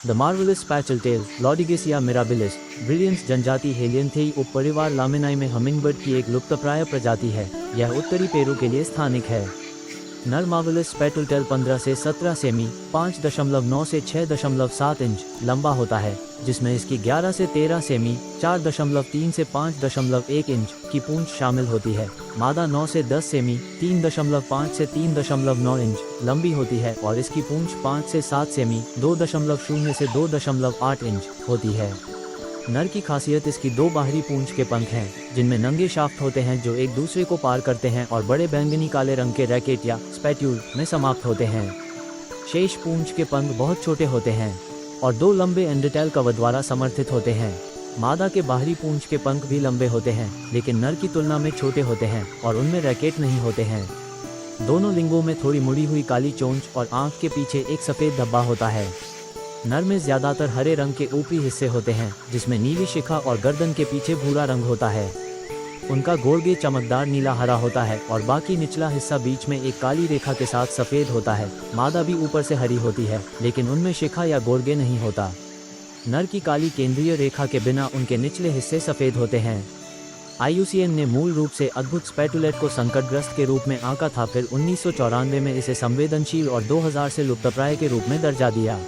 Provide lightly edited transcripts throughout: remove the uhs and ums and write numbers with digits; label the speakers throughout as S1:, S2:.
S1: The marvellous स्पैचलटेल लॉडिगेसिया mirabilis brilliance जनजाति हेलियंथेई उपपरिवार लामिनाई में हमिंगबर्ड की एक लुप्तप्राय प्रजाति है। यह उत्तरी पेरू के लिए स्थानिक है। नर मार्वलस स्पैटलटेल 15 से 17 सेमी 5.9 से 6.7 इंच लंबा होता है, जिसमें इसकी 11 से 13 सेमी 4.3 से 5.1 इंच की पूंछ शामिल होती है। मादा 9 से 10 सेमी 3.5 से 3.9 इंच लंबी होती है और इसकी पूंछ 5 से 7 सेमी 2.0 से 2.8 इंच होती है। नर की खासियत इसकी दो बाहरी पूंछ के पंख हैं, जिनमें नंगे शाफ्ट होते हैं जो एक दूसरे को पार करते हैं और बड़े बैंगनी काले रंग के रैकेट या स्पैट्यूल में समाप्त होते हैं। शेष पूंछ के पंख बहुत छोटे होते हैं और दो लंबे एंडोटेल कवर द्वारा समर्थित होते हैं। मादा के बाहरी पूंछ के पंख भी लंबे होते हैं, लेकिन नर की तुलना में छोटे होते हैं और उनमें रैकेट नहीं होते हैं। दोनों लिंगों में थोड़ी मुड़ी हुई काली चोंच और आंख के पीछे एक सफ़ेद धब्बा होता है। नर में ज्यादातर हरे रंग के ऊपरी हिस्से होते हैं, जिसमें नीली शिखा और गर्दन के पीछे भूरा रंग होता है। उनका गोड़गे चमकदार नीला हरा होता है और बाकी निचला हिस्सा बीच में एक काली रेखा के साथ सफ़ेद होता है। मादा भी ऊपर से हरी होती है, लेकिन उनमें शिखा या गोड़गे नहीं होता। नर की काली केंद्रीय रेखा के बिना उनके निचले हिस्से सफ़ेद होते हैं। IUCN ने मूल रूप से अद्भुत स्पैटुलेट को संकटग्रस्त के रूप में आंका था, फिर 1994 में इसे संवेदनशील और 2000 से लुप्तप्राय के रूप में दर्जा दिया।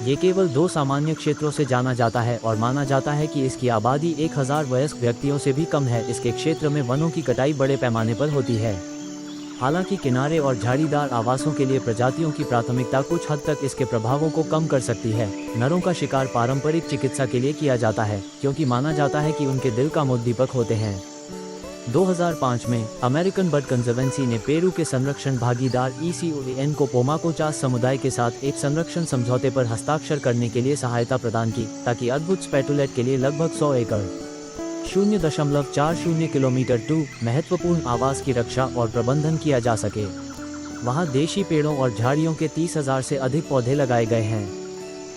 S1: ये केवल 2 सामान्य क्षेत्रों से जाना जाता है और माना जाता है कि इसकी आबादी 1000 वयस्क व्यक्तियों से भी कम है। इसके क्षेत्र में वनों की कटाई बड़े पैमाने पर होती है। हालांकि किनारे और झाड़ीदार आवासों के लिए प्रजातियों की प्राथमिकता कुछ हद तक इसके प्रभावों को कम कर सकती है। नरों का शिकार पारंपरिक चिकित्सा के लिए किया जाता है, क्योंकि माना जाता है कि उनके दिल का मोद्दीपक होते हैं। 2005 में अमेरिकन बर्ड कंजर्वेंसी ने पेरू के संरक्षण भागीदार ECOAN को पोमाकोचास समुदाय के साथ एक संरक्षण समझौते पर हस्ताक्षर करने के लिए सहायता प्रदान की, ताकि अद्भुत स्पैटुलेट के लिए लगभग 100 एकड़ 0.40 किलोमीटर 2 महत्वपूर्ण आवास की रक्षा और प्रबंधन किया जा सके। वहां देशी पेड़ों और झाड़ियों के 30,000 से अधिक पौधे लगाए गए हैं।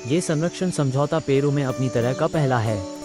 S1: ये संरक्षण समझौता पेरू में अपनी तरह का पहला है।